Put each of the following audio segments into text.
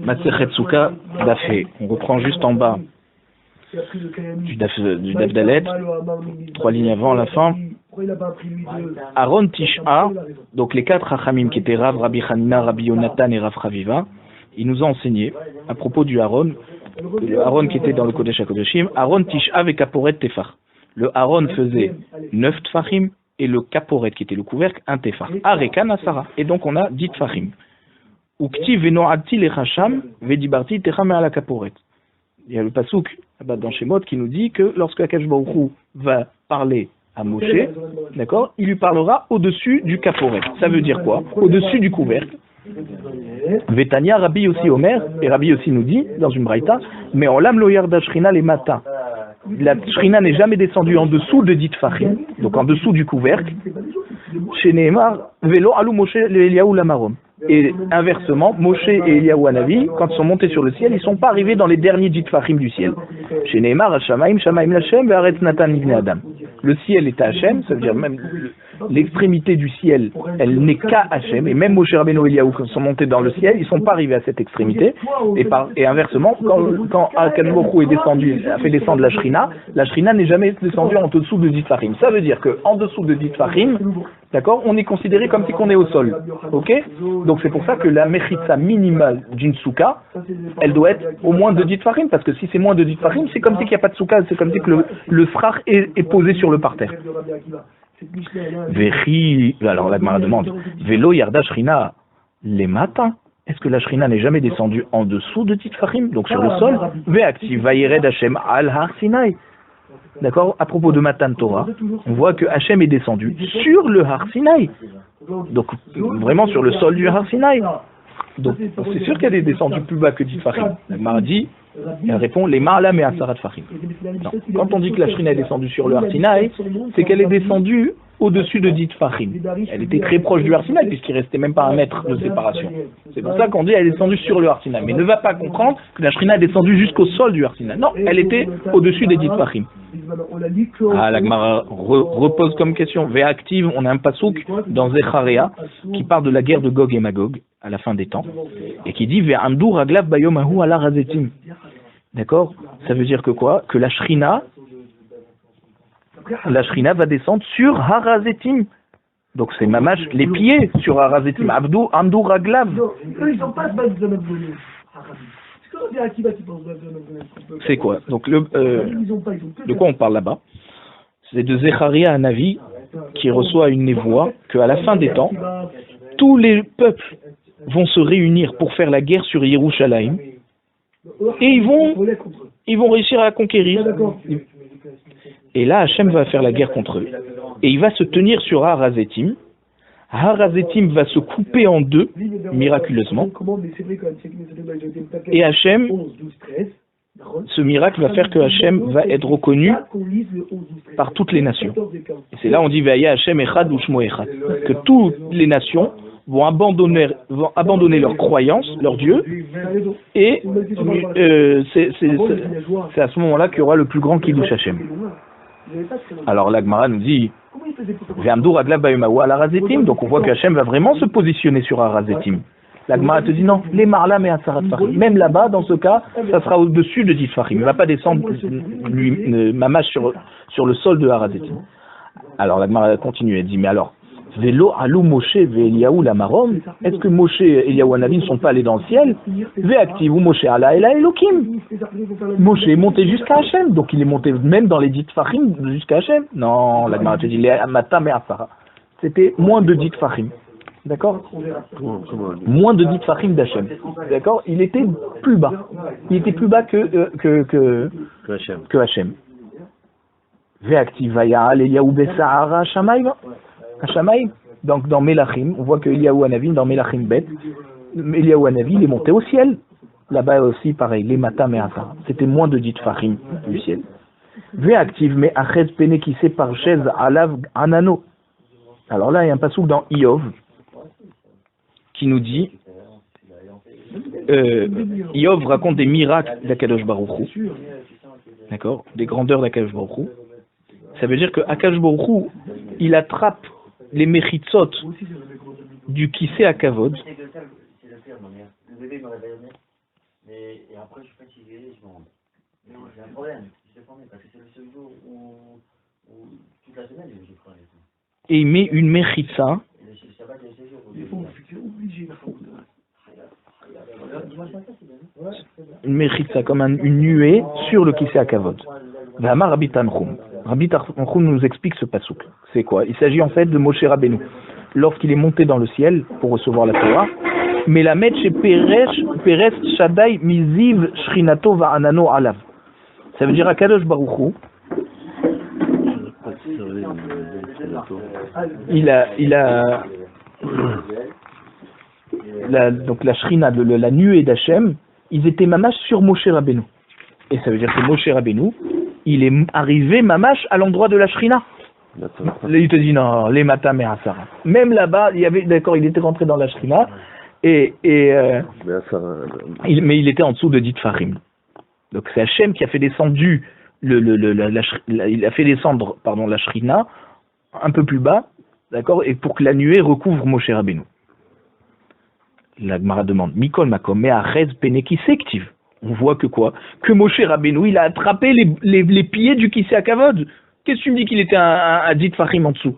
Masechet Souka, Dafé. On reprend juste en bas du Daf Dalet, 3 lignes avant la fin. Aaron Tisha, donc les 4 Hachamim qui étaient Rav, Rabbi Hanina, Rabbi Yonatan et Rav Chaviva, ils nous ont enseigné à propos du Aaron, le Aaron qui était dans le Kodesh HaKodeshim, Aaron Tisha avec Kaporet Tefar. Le Aaron faisait 9 Tfachim et le Kaporet qui était le couvercle, un Tefar. Arekan Asara. Et donc on a 10 Tfachim. Ukti venoati lechasham vedibarti techam ala Kaporet. Il y a le pasouk dans Shemot qui nous dit que lorsque Akash Baruch Hu va parler à Moshe, d'accord, il lui parlera au-dessus du Kaporet. Ça veut dire quoi? Au-dessus du couvercle. Vetania, Rabbi aussi Omer, et Rabbi aussi nous dit, dans une braïta, mais en lam lo yarda shrina les matins. La shrina n'est jamais descendue en dessous de dit Fachim, donc en dessous du couvercle. Chez Nehemar, velo alou Moshe le Eliyahu lamarom. Et inversement, Moshe et Eliyahu Hanavi, quand ils sont montés sur le ciel, ils ne sont pas arrivés dans les derniers dit Fachim du ciel. Chez Nehemar, Hashamaim, Shamaim Lashem, Ve'aretz Natan Ibn Adam. Le ciel est à Hachem, ça veut dire même l'extrémité du ciel, elle n'est qu'à Hachem, et même Moshe Rabbeinu et Eliyahu, quand ils sont montés dans le ciel, ils ne sont pas arrivés à cette extrémité, et inversement, quand Akash Baruch Hu est descendu, a fait descendre la Shrina n'est jamais descendue en dessous de dit Fachim. Ça veut dire qu'en dessous de dit Fachim, d'accord, on est considéré comme si on est au sol, ok? Donc c'est pour ça que la mechitza minimale d'une souka, elle doit être au moins de dit Fachim, parce que si c'est moins de dit Fachim, c'est comme si il n'y a pas de souka, c'est comme si que le frach est posé sur le parterre. Alors la Gemara demande, Velo yarda shrina les matins. Est-ce que la shrina n'est jamais descendue en dessous de dit Fachim, donc sur le sol? Ve'aktiv vayered Hashem al har Sinai. D'accord? À propos de Matan Torah, on voit que Hachem est descendu sur le Har Sinai. Donc, vraiment sur le sol du Har Sinai. Donc, c'est sûr qu'elle est descendue plus bas que dit Fachim. La Gemara dit, elle répond, les Ma'alam et Asarat Fachim. Non. Quand on dit que la Shrina est descendue sur le Har Sinai, c'est qu'elle est descendue au-dessus de dit Fachim. Elle était très proche du Har Sinai, puisqu'il restait même pas 1 mètre de séparation. C'est pour ça qu'on dit qu'elle est descendue sur le Har Sinai. Mais ne va pas comprendre que la Shrina est descendue jusqu'au sol du Har Sinai. Non, elle était au-dessus des dit Fachim. Ah, la Gemara repose comme question. Ve'active, on a un pasouk dans Zecharia qui parle de la guerre de Gog et Magog à la fin des temps et qui dit Ve'amdu raglav bayomahu ala razetim. D'accord? Ça veut dire que quoi? Que la Shrina va descendre sur Harazetim. Donc c'est mamash les pieds sur Harazetim. Amdu raglav. C'est quoi? Donc de quoi on parle là-bas? C'est de Zecharia à Navi qui reçoit une névoie qu'à la fin des temps, tous les peuples vont se réunir pour faire la guerre sur Yerushalayim et ils vont réussir à la conquérir. Et là, Hachem va faire la guerre contre eux. Et il va se tenir sur Harazetim. Harazetim va se couper en deux, miraculeusement. Et Hachem, ce miracle va faire que Hachem va être reconnu par toutes les nations. Et c'est là on dit Ve'aya Hachem echad u'shmo echad, que toutes les nations vont abandonner leur croyance, leur Dieu, et c'est à ce moment-là qu'il y aura le plus grand Kiddush Hachem. Alors la Gemara nous dit donc on voit que Hachem va vraiment se positionner sur Harazetim. La Gemara te dit non, les Marlam et Asarat Fachim. Même là-bas, dans ce cas, ça sera au-dessus de dit Fachim. Il ne va pas descendre mamash sur le sol de Harazetim. Alors la Gemara continue, elle dit mais alors Velo alou Moshe ve Eliyahu lamarom. Est-ce que Moshe et Eliyahu Hanavi ne sont pas allés dans le ciel? Ve'aktiv ou Moshe ala ela Elokim. Moshe est monté jusqu'à Hachem, donc il est monté même dans les dit Fachim jusqu'à Hachem. Non, la Gemara te dit les Matam et Asara. C'était moins de dit Fachim. D'accord? Moins de dit Fachim d'Hachem. D'accord? Il était plus bas. Il était plus bas que Hachem. Ve'aktiv vaya'al Eliyahu besa'ara Shamayim. Donc dans Melachim, on voit que Eliyahu Hanavi, dans Melachim Bet, Eliyahu Hanavi, il est monté au ciel. Là-bas aussi, pareil, les Matam et Asara. C'était moins de dit Fachim du ciel. Ve'aktiv me achez pene qui sait par chaise alav anano. Alors là, il y a un passouk dans Iov qui nous dit Iov raconte des miracles d'Akadosh Baruch Hu, d'accord, des grandeurs d'Akadosh Baruch Hu. Ça veut dire que Akadosh Baruch Hu, il attrape les mechitzot du Kisei HaKavod Et après, je suis fatigué, je m'en vais. J'ai un problème, je sais pas, parce que c'est le seul jour où toute la semaine, je travaille. Et il met une mechitza. Une mechitza, comme une nuée sur le kissé à kavod. V'amar Rabbi Tanchum. Rabbi Tanchum nous explique ce pasouk. C'est quoi? Il s'agit en fait de Moshe Rabbeinu. Lorsqu'il est monté dans le ciel pour recevoir la Torah, mais la met chez Peres Shaddai Miziv Shrinato Va'anano Alav. Ça veut dire Akadosh Baruch Hu. Donc la Shrina, la nuée d'Hachem, ils étaient mamash sur Moshe Rabbeinu. Et ça veut dire que Moshe Rabbeinu, il est arrivé mamash à l'endroit de la Shrina. Il te dit non, les matam et Asara. Même là-bas, il était rentré dans la Shrina, mais il était en dessous de Ditfarim. Donc c'est Hachem qui a fait descendre il a fait descendre la Shrina un peu plus bas, d'accord, et pour que la nuée recouvre Moshe Rabbeinu. La Gemara demande Mikol Makom, mais Arez Peneki Sektiv. On voit que quoi? Que Moshe Rabbeinu, il a attrapé les pieds du Kisei HaKavod. Qu'est-ce que tu me dis qu'il était un dit Fahim en dessous?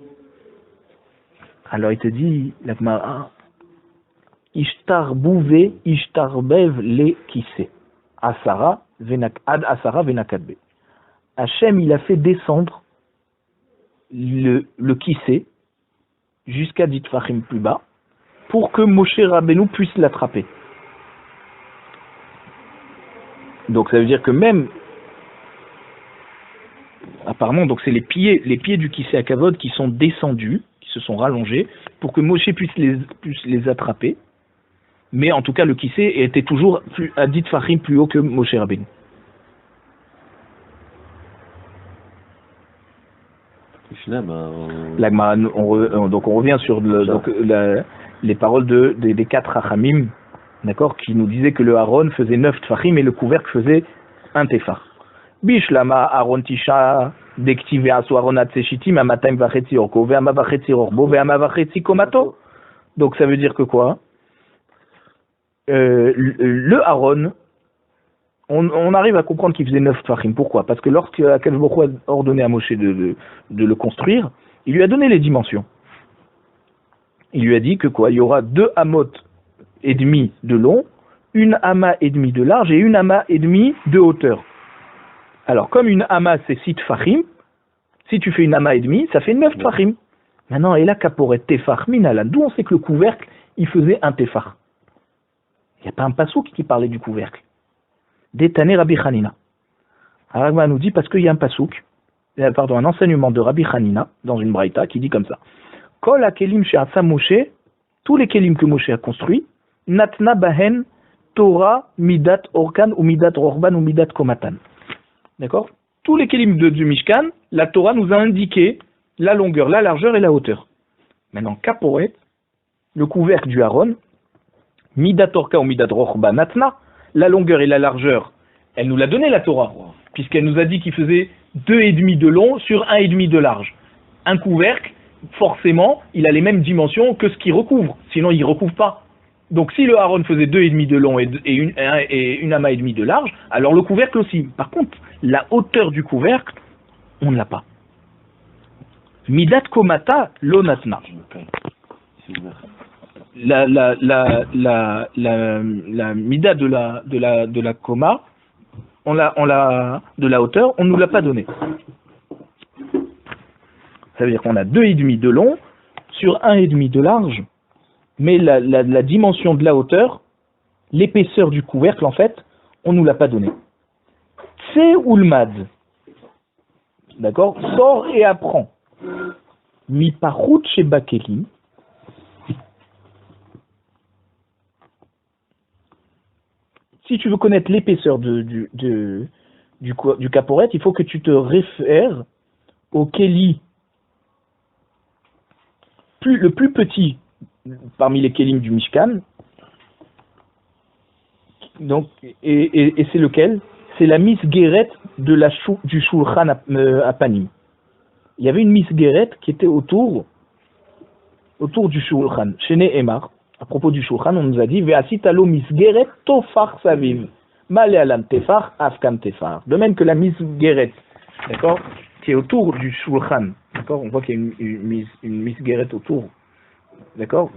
Alors il te dit, la Gemara, Ishtar Bouvé, Ishtar Bev le Kisei. Asara Venakadbe. Hachem, il a fait descendre le Kisei jusqu'à dit Fahim plus bas, pour que Moshe Rabbeinu puisse l'attraper. Donc ça veut dire que même, apparemment, donc c'est les pieds du Kisei HaKavod qui sont descendus, qui se sont rallongés, pour que Moshe puisse les attraper. Mais en tout cas, le Kisei était toujours à dit Fahim plus haut que Moshe Rabbeinu. Donc on revient sur les paroles des 4 Hachamim, d'accord, qui nous disaient que le Aaron faisait 9 tfachim et le couvercle faisait un tefach. Bishlama Aaron Tisha dektiv ve'asu Aaron atzeshitim amatayim vachetzi orko ve'ama vachetzi orbo ve'ama vachetzi komato. Donc ça veut dire que quoi? Le Aaron, on arrive à comprendre qu'il faisait 9 tfachim. Pourquoi? Parce que lorsque Akadosh Baruch Hu a ordonné à Moshe de le construire, il lui a donné les dimensions. Il lui a dit que quoi? Il y aura 2 amot et demi de long, 1 ama et demi de large et 1 ama et demi de hauteur. Alors, comme une ama c'est 6 tfachim, si tu fais une ama et demi, ça fait 9 tfachim. Maintenant, et là, kaporet tefach minalan. D'où on sait que le couvercle, il faisait un tefach. Il n'y a pas un pasouk qui parlait du couvercle. Détané Rabbi Hanina. Aragma nous dit parce qu'il y a un enseignement de Rabbi Hanina dans une braïta qui dit comme ça. Kol hakelim she'asa Moshe, tous les kelim que Moshe a construits, natna bahen Torah midat orkan ou midat rorban ou midat komatan. D'accord? Tous les kelim du Mishkan, la Torah nous a indiqué la longueur, la largeur et la hauteur. Maintenant, kaporet, le couvercle du Aaron, midat orka ou midat rorban natna, la longueur et la largeur, elle nous l'a donné la Torah, puisqu'elle nous a dit qu'il faisait 2,5 de long sur 1,5 de large. Un couvercle, forcément, il a les mêmes dimensions que ce qu'il recouvre, sinon il ne recouvre pas. Donc si le Aaron faisait 2,5 de long et une ama et demi de large, alors le couvercle aussi. Par contre, la hauteur du couvercle, on ne l'a pas. Midat komata lonatna. La mida de la coma, de la hauteur, on ne nous l'a pas donné. Ça veut dire qu'on a 2,5 de long sur 1,5 de large, mais la dimension de la hauteur, l'épaisseur du couvercle, en fait, on ne nous l'a pas donné. Tse ulmad, d'accord, sors et apprends. Mi parut chez Bakelim. Si tu veux connaître l'épaisseur du caporet, il faut que tu te réfères au Kéli, le plus petit parmi les Kélim du Mishkan. Donc, et c'est lequel? C'est la misgueret du Shulchan Apanim. Il y avait une misgueret qui était autour du Shulchan. Shene Emar. À propos du Shulchan, on nous a dit Ve'asitalo misgeret tofar saviv. Malé alam tefar, afkan tefar. De même que la misgeret, d'accord, qui est autour du shulchan, d'accord, on voit qu'il y a une misgeret autour, d'accord,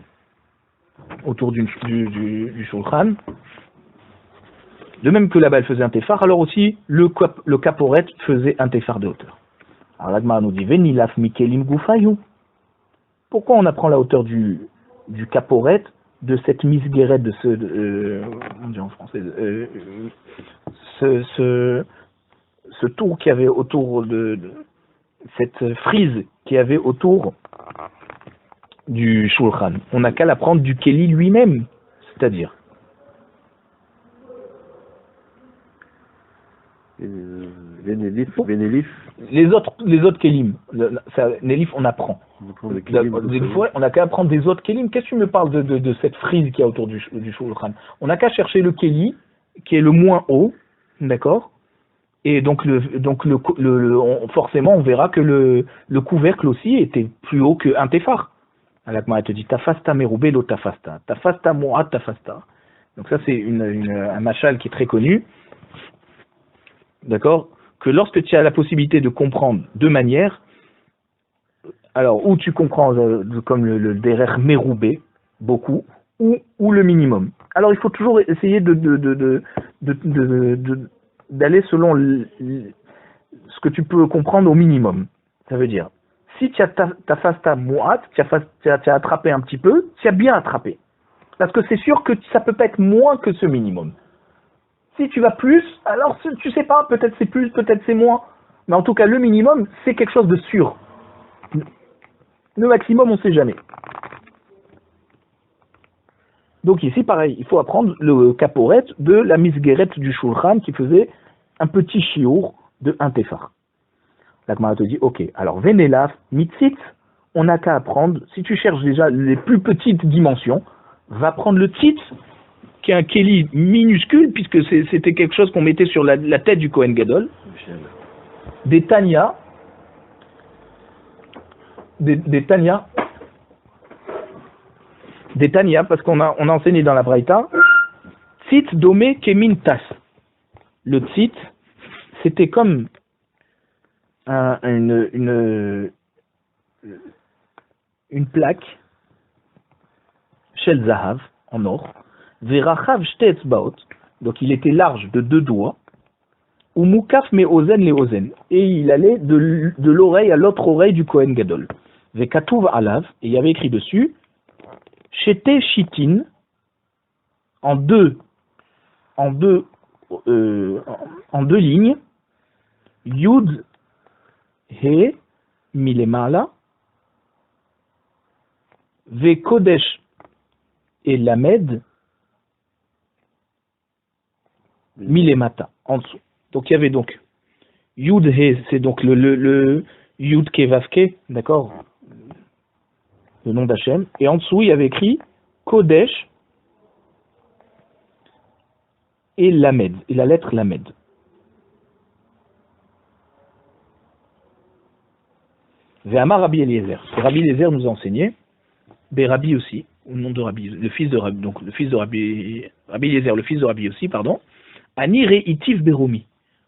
autour du shulchan. De même que là-bas elle faisait un tefar, alors aussi le caporet faisait un tefar de hauteur. Alors l'Agmara nous dit Venilaf mikelim gufayou. Pourquoi on apprend la hauteur du caporet de cette misguérette, de on dit en français, ce tour qu'il y avait autour de cette frise qu'il y avait autour du shulchan. On n'a qu'à l'apprendre du keli lui-même, c'est-à-dire. Les autres kelim. Nélif, on apprend. Des fois, on n'a qu'à apprendre des autres kelim. Qu'est-ce que tu me parles de cette frise qu'il y a autour du shulchan? On n'a qu'à chercher le keli, qui est le moins haut, d'accord? Et donc, forcément, on verra que le couvercle aussi était plus haut qu'un tefar. Alakma, elle te dit tafasta meroubé lo tafasta. Tafasta moat tafasta. Donc ça, c'est un machal qui est très connu. D'accord? Que lorsque tu as la possibilité de comprendre deux manières, alors, ou tu comprends comme le derer meroubé, beaucoup, ou le minimum. Alors, il faut toujours essayer d'aller selon ce que tu peux comprendre au minimum. Ça veut dire, si tu as ta fasta mu'at, tu as attrapé un petit peu, tu as bien attrapé. Parce que c'est sûr que ça peut pas être moins que ce minimum. Si tu vas plus, alors tu sais pas, peut-être c'est plus, peut-être c'est moins. Mais en tout cas, le minimum, c'est quelque chose de sûr. Le maximum, on sait jamais. Donc ici, pareil, il faut apprendre le caporet de la misgueret du shulchan qui faisait un petit chiour de un tefar. La Gemara te dit, ok, alors venelaf, mitzit, on n'a qu'à apprendre, si tu cherches déjà les plus petites dimensions, va prendre le tzit, qui est un keli minuscule, puisque c'était quelque chose qu'on mettait sur la tête du Kohen Gadol, des Tanya, parce qu'on a enseigné dans la Braïta, tzit domé kemin tas. Le tzit, c'était comme une plaque, shel zahav, en or, verachav shtet baot, donc il était large de 2 doigts, ou mukaf me ozen le ozen, et il allait de l'oreille à l'autre oreille du Kohen Gadol. Vekatuv alav, et il y avait écrit dessus, shete shitin, en deux lignes, yud he milemala, ve kodesh et lamed milemata, en dessous. Donc il y avait donc yud he, c'est donc le yud kevavke, d'accord, le nom d'Hachem, et en dessous il y avait écrit kodesh et lamed, et la lettre lamed. Ve'amar Rabbi Eliezer. Rabbi Eliezer nous a enseigné, Rabbi aussi, au nom de Rabbi, le fils de Rabbi, donc le fils de Rabbi Eliezer, le fils de Rabbi aussi, pardon. Ani reitiv beromi.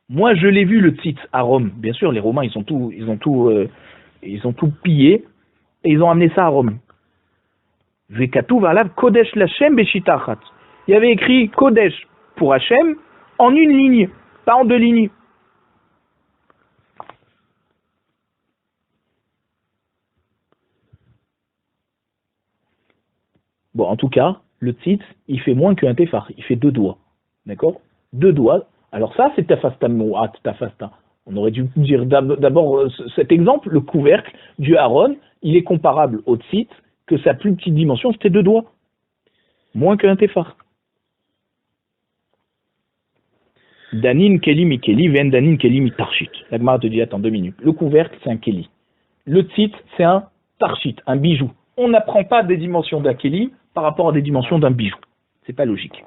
Moi, je l'ai vu le tzitz à Rome. Bien sûr, les Romains, ils ont tout pillé et ils ont amené ça à Rome. Vekatuv alav kodesh lachem beshitachat. Il y avait écrit kodesh pour Hachem en une ligne, pas en 2 lignes. Bon, en tout cas, le tzitz, il fait moins qu'un tefar, il fait 2 doigts. D'accord? 2 doigts. Alors ça, c'est tafasta moat, tafasta. On aurait dû dire d'abord cet exemple, le couvercle du Aaron, il est comparable au tzitz, que sa plus petite dimension, c'était 2 doigts. Moins qu'un tefar. Danin keli mi keli, ven danin keli mi tarshit. La Gemara te dit, attends 2 minutes. Le couvercle, c'est un keli. Le tzitz, c'est un tarshit, un bijou. On n'apprend pas des dimensions d'un keli par rapport à des dimensions d'un bijou. C'est pas logique.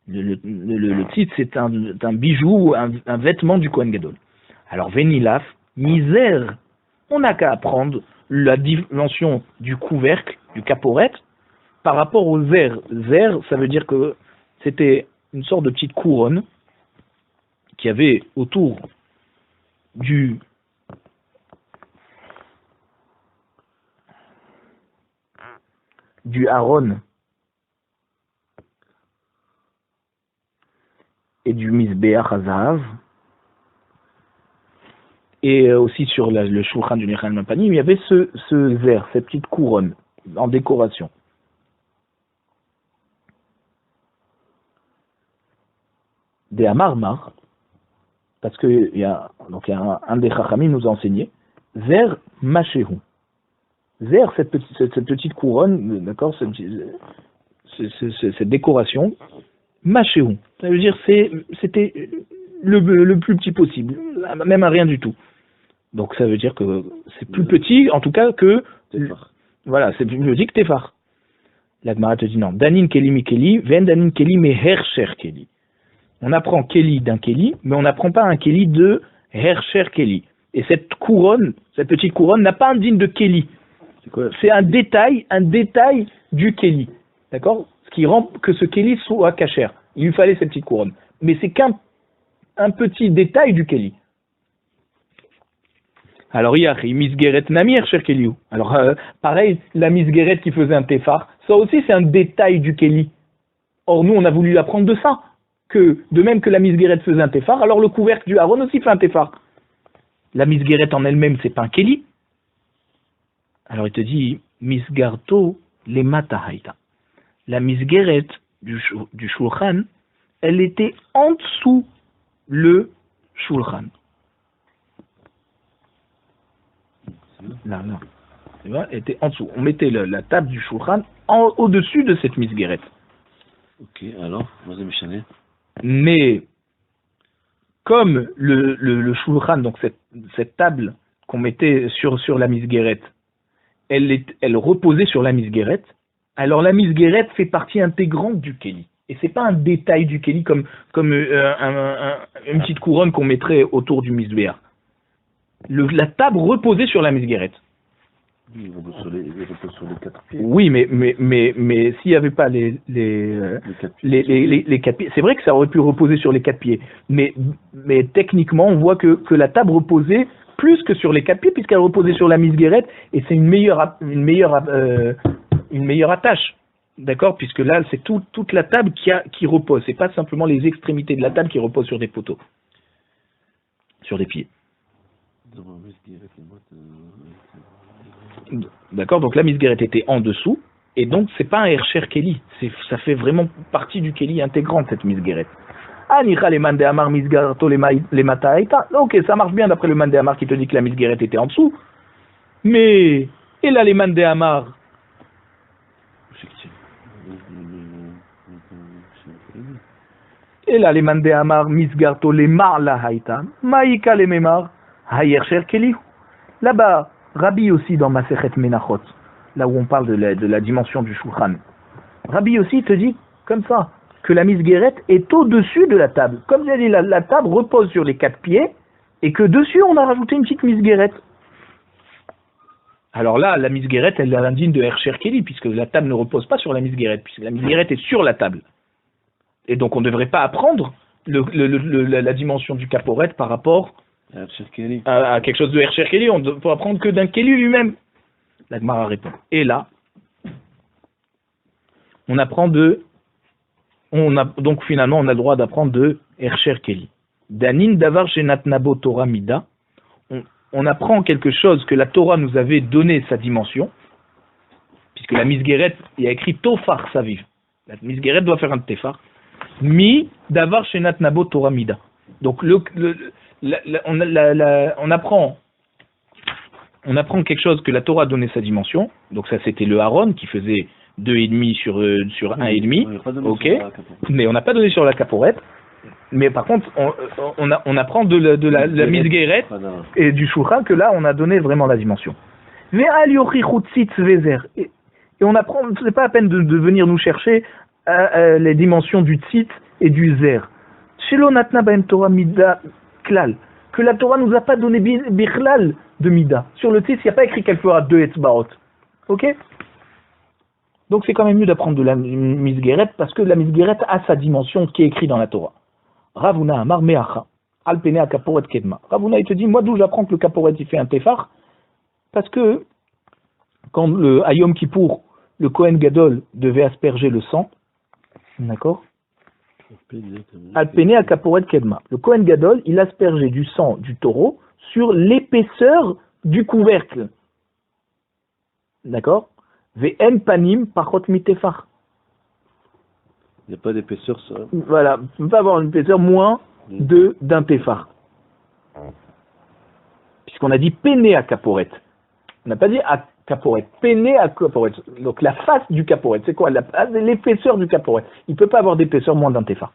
Le tzitz, c'est un bijou, un vêtement du Kohen Gadol. Alors, venilaf, misère, on n'a qu'à apprendre la dimension du couvercle, du caporet, par rapport au zer. Zer, ça veut dire que c'était une sorte de petite couronne qui avait autour du Aaron et du Mizbeach Hazahav, et aussi sur le Shulchan du Nechal Mapanim, il y avait ce zère, cette petite couronne en décoration. Des Amarmar, parce que un des Chachamim nous a enseigné, zère Mashehu. Zère, cette petite couronne, d'accord, cette décoration, Mashehu. Ça veut dire c'était le plus petit possible, même à rien du tout. Donc ça veut dire que c'est plus petit, en tout cas que... Voilà, c'est plus petit que Tefar. La Gemara te dit non. Danin Keli mi Keli, ven Danin Keli me Hersher Keli. On apprend Keli d'un Keli, mais on n'apprend pas un Keli de Hersher Keli. Et cette couronne, cette petite couronne, n'a pas un digne de Keli. C'est un détail du Keli. D'accord? Ce qui rend que ce Keli soit kasher. Il lui fallait cette petite couronne. Mais c'est qu'un petit détail du Keli. Alors, il y a Misgeret Namir, cher Keliou. Alors, pareil, la Misgeret qui faisait un Tefar, ça aussi c'est un détail du Keli. Or, nous, on a voulu apprendre de ça. Que, de même que la Misgeret faisait un Tefar, alors le couvercle du Aaron aussi fait un Tefar. La Misgeret en elle-même, c'est pas un Keli. Alors, il te dit, Misgarto le Matahaita. La Misgeret du Shulchan, elle était en dessous le Shulchan. Là. Tu vois, elle était en dessous. On mettait la table du Shulchan au-dessus de cette Misgeret. Ok, alors, vas-y, Michané. Mais, comme le Shulchan, donc cette table qu'on mettait sur la Misgeret, elle reposait sur la Misgeret, alors la Misgeret fait partie intégrante du Keli. Et c'est pas un détail du Keli comme une petite couronne qu'on mettrait autour du Misbéar. La table reposait sur la Misgeret. Il repose sur les 4 pieds. Oui, mais s'il n'y avait pas les 4 pieds, c'est vrai que ça aurait pu reposer sur les 4 pieds. Mais techniquement, on voit que la table reposait plus que sur les 4 pieds, puisqu'elle reposait sur la Misgeret, et c'est une meilleure attache. D'accord? Puisque là, c'est toute la table qui repose. C'est pas simplement les extrémités de la table qui reposent sur des poteaux. Sur des pieds. D'accord, donc la Misgeret était en dessous, et donc c'est pas un Hersher Keli, ça fait vraiment partie du Keli intégrante cette Misgeret. Anicha le man de Amar Misgarto le Matahaita. Ok, ça marche bien d'après le man de Amar qui te dit que la Misgeret était en dessous, mais et là les man de Amar. Et là les man de Amar Misgarto le Marlahaita, Maïka le Memar. Là-bas, Rabbi aussi dans Masechet Menachot, là où on parle de la dimension du Shulchan, Rabbi aussi te dit comme ça, que la Misgeret est au-dessus de la table. Comme j'ai dit, la table repose sur les 4 pieds, et que dessus on a rajouté une petite Misgeret. Alors là, la Misgeret, elle est indigne de Hersher Keli, puisque la table ne repose pas sur la Misgeret, puisque la Misgeret est sur la table. Et donc on ne devrait pas apprendre la dimension du Kaporet par rapport à quelque chose de Hersher Keli, on ne peut apprendre que d'un Keli lui-même. La Gemara répond. Et là, donc finalement, on a le droit d'apprendre de Hersher Keli. Danin davar shenat nabo Torah mida. On apprend quelque chose que la Torah nous avait donné sa dimension, puisque la Misgeret, il y a écrit Tofar Saviv. La Misgeret doit faire un Tefar. Mi davar shenat nabo Torah mida. Donc on apprend quelque chose que la Torah donnait sa dimension. Donc ça c'était le Aaron qui faisait 2,5 sur 1,5. Ok. Mais on n'a pas donné sur la Kaporet. Mais par contre on apprend de la Misgeret et du Shulchan que là on a donné vraiment la dimension. Et on apprend, c'est pas la peine de venir nous chercher les dimensions du tzit et du zer. Shelo natna bahem Torah mida klal, que la Torah nous a pas donné bichlal de mida. Sur le tzit, il n'y a pas écrit qu'elle fera 2 etzbaot. Ok? Donc c'est quand même mieux d'apprendre de la misgueret parce que la misgueret a sa dimension qui est écrite dans la Torah. Ravuna Amar Meacha, Alpene à Kaporet Kedma. Ravuna il te dit, moi d'où j'apprends que le Kaporet il fait un tefar? Parce que quand le Ayom Kippour, le Kohen Gadol devait asperger le sang, d'accord? Alpene à Kaporet Kedma. Le Kohen Gadol, il aspergeait du sang du taureau sur l'épaisseur du couvercle. D'accord? Ve'en panim pachot mitefar. Il n'y a pas d'épaisseur, ça. Voilà, on ne peut pas avoir une épaisseur moins d'un tefar. Puisqu'on a dit peiné à caporet. On n'a pas dit à caporet. Peiné à caporet. Donc la face du caporet, c'est quoi? L'épaisseur du caporet. Il ne peut pas avoir d'épaisseur moins d'un tefar.